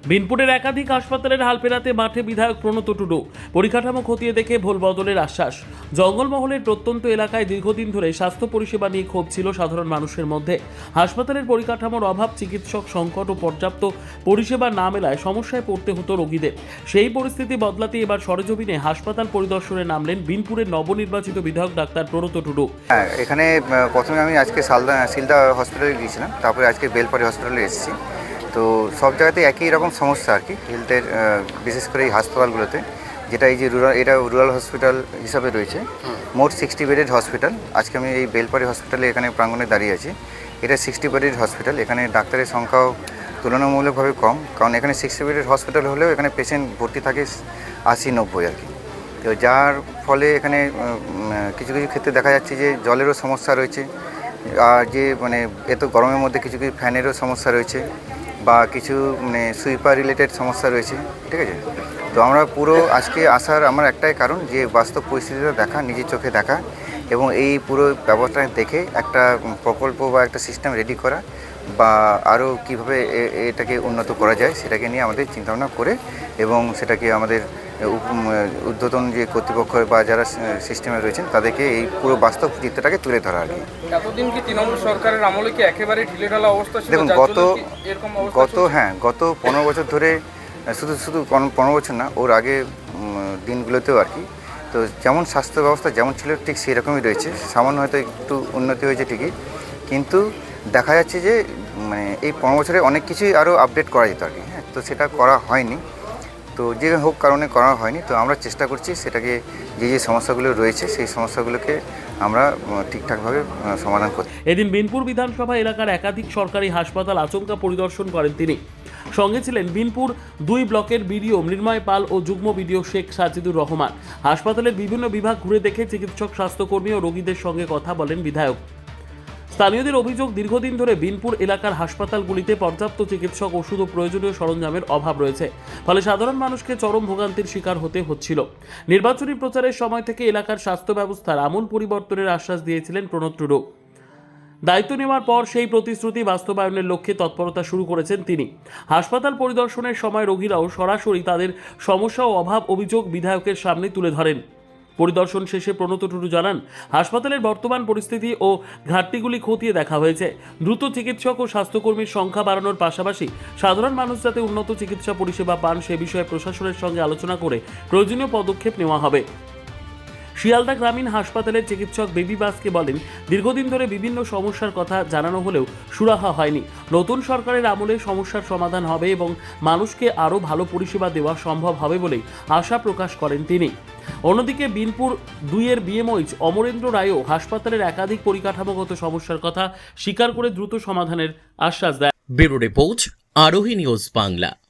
বিনপুরের একাধিক হাসপাতালের হাল ফেরাতে মাঠে বিধায়ক প্রণত টুডু। পরিকাঠামো খতিয়ে দেখে ভোল বদলের আশ্বাস। জঙ্গলমহলের প্রত্যন্ত এলাকায় দীর্ঘদিন ধরে স্বাস্থ্য পরিষেবা নিয়ে ক্ষোভ ছিল সাধারণ মানুষের মধ্যে। হাসপাতালের পরিকাঠামোর অভাব, চিকিৎসক সংকট ও পর্যাপ্ত পরিষেবা না মেলায় সমস্যায় পড়তে হতো রোগীদের। সেই পরিস্থিতি বদলাতে এবার সরেজমিনে হাসপাতাল পরিদর্শনে নামলেন বিনপুরের নবনির্বাচিত বিধায়ক ডাক্তার প্রণত টুডু। এখানে প্রথমে আমি আজকে সিলদা হসপিটালে গিয়েছিলাম, তারপরে আজকে বেলপাড়ি হসপিটালে এসেছি। তো সব জায়গাতে একই রকম সমস্যা আর কি, হেলথের বিশেষ করে এই হাসপাতালগুলোতে, যেটা এই যে রুরাল হসপিটাল হিসাবে রয়েছে। মোট 60 বেডেড হসপিটাল। আজকে আমি এই বেলপাড়ি হসপিটালে এখানে প্রাঙ্গণে দাঁড়িয়ে আছি। এটা 60 বেডেড হসপিটাল। এখানে ডাক্তারের সংখ্যাও তুলনামূলকভাবে কম, কারণ এখানে 60 বেডেড হসপিটাল হলেও এখানে পেশেন্ট ভর্তি থাকে 80-90 আর কি। তো যার ফলে এখানে কিছু কিছু ক্ষেত্রে দেখা যাচ্ছে যে জলেরও সমস্যা রয়েছে, আর যে এত গরমের মধ্যে কিছু কিছু ফ্যানেরও সমস্যা রয়েছে, বা কিছু সুইপার রিলেটেড সমস্যা রয়েছে, ঠিক আছে। তো আমরা পুরো আজকে আসার আমার একটাই কারণ, যে বাস্তব পরিস্থিতিটা দেখা, নিজের চোখে দেখা, এবং এই পুরো ব্যবস্থা দেখে একটা প্রকল্প বা একটা সিস্টেম রেডি করা, বা আরও কীভাবে এটাকে উন্নত করা যায় সেটাকে নিয়ে আমাদের চিন্তাভাবনা করে, এবং সেটাকে আমাদের ঊর্ধ্বতন যে কর্তৃপক্ষ বা যারা সিস্টেমে রয়েছেন তাদেরকে এই পুরো বাস্তব চিত্রটাকে তুলে ধরা আর কি। এতদিন কি তৃণমূল সরকারের আমলে কি একেবারে ঢিলেঢালা অবস্থা ছিল? দেখুন, গত 15 বছর ধরে, শুধু 15 বছর না, ওর আগে দিনগুলোতেও আর কি, তো যেমন স্বাস্থ্য ব্যবস্থা যেমন ছিল ঠিক সেই রকমই রয়েছে। সামান্য হয়তো একটু উন্নতি হয়েছে ঠিকই, কিন্তু দেখা যাচ্ছে যে এই 15 বছরে অনেক কিছুই আরও আপডেট করা যেত আর কি। হ্যাঁ, তো সেটা করা হয়নি। তো যে হোক কারণে করা হয়নি। তো আমরা চেষ্টা করছি সেটাকে, যে সমস্যাগুলো রয়েছে সেই সমস্যাগুলোকে আমরা ঠিকঠাকভাবে সমাধান করতে। এদিন বিনপুর বিধানসভা এলাকার একাধিক সরকারি হাসপাতাল আচমকা পরিদর্শন করেন তিনি। সঙ্গে ছিলেন বিনপুর 2 ব্লকের বিডিও মৃন্ময় পাল ও যুগ্ম বিডিও শেখ সাজিদুর রহমান। হাসপাতালের বিভিন্ন বিভাগ ঘুরে দেখে চিকিৎসক, স্বাস্থ্যকর্মী ও রোগীদের সঙ্গে কথা বলেন বিধায়ক। স্থানীয়দের অভিযোগ, দীর্ঘদিন ধরে বিনপুর এলাকার হাসপাতালগুলিতে পর্যাপ্ত চিকিৎসক, ওষুধ ও প্রয়োজনীয় সরঞ্জামের অভাব রয়েছে, ফলে সাধারণ মানুষকে চরম ভোগান্তির শিকার হতে হচ্ছিল। নির্বাচনী প্রচারের সময় থেকে এলাকার স্বাস্থ্য ব্যবস্থার আমূল পরিবর্তনের আশ্বাস দিয়েছিলেন প্রণত টুডু। দায়িত্ব নেওয়ার পর সেই প্রতিশ্রুতি বাস্তবায়নের লক্ষ্যে তৎপরতা শুরু করেছেন তিনি। হাসপাতাল পরিদর্শনের সময় রোগীরাও সরাসরি তাদের সমস্যা ও অভাব অভিযোগ বিধায়কের সামনে তুলে ধরেন। পরিদর্শন শেষে প্রণত টুডু জানান, হাসপাতালের বর্তমান পরিস্থিতি ও ঘাটতিগুলি খতিয়ে দেখা হয়েছে। দ্রুত চিকিৎসক ও স্বাস্থ্যকর্মীর সংখ্যা বাড়ানোর পাশাপাশি সাধারণ মানুষ যাতে উন্নত চিকিৎসা পরিষেবা পান সে বিষয়ে প্রশাসনের সঙ্গে আলোচনা করে প্রয়োজনীয় পদক্ষেপ নেওয়া হবে। শিয়ালদা গ্রামীণ হাসপাতালের চিকিৎসক বেবি বাসকে বলেন, দীর্ঘদিন ধরে বিভিন্ন সমস্যার কথা জানানো হলেও সুরাহা হয়নি। নতুন সরকারের আমলে সমস্যার সমাধান হবে এবং মানুষকে আরও ভালো পরিষেবা দেওয়া সম্ভব হবে বলেই আশা প্রকাশ করেন তিনি। অন্যদিকে বিনপুর 2-এর বিএমওইচ অমরেন্দ্র রায়ও হাসপাতালের একাধিক পরিকাঠামোগত সমস্যার কথা স্বীকার করে দ্রুত সমাধানের আশ্বাস দেয়। ব্যুরো রিপোর্ট, আরোহী নিউজ বাংলা।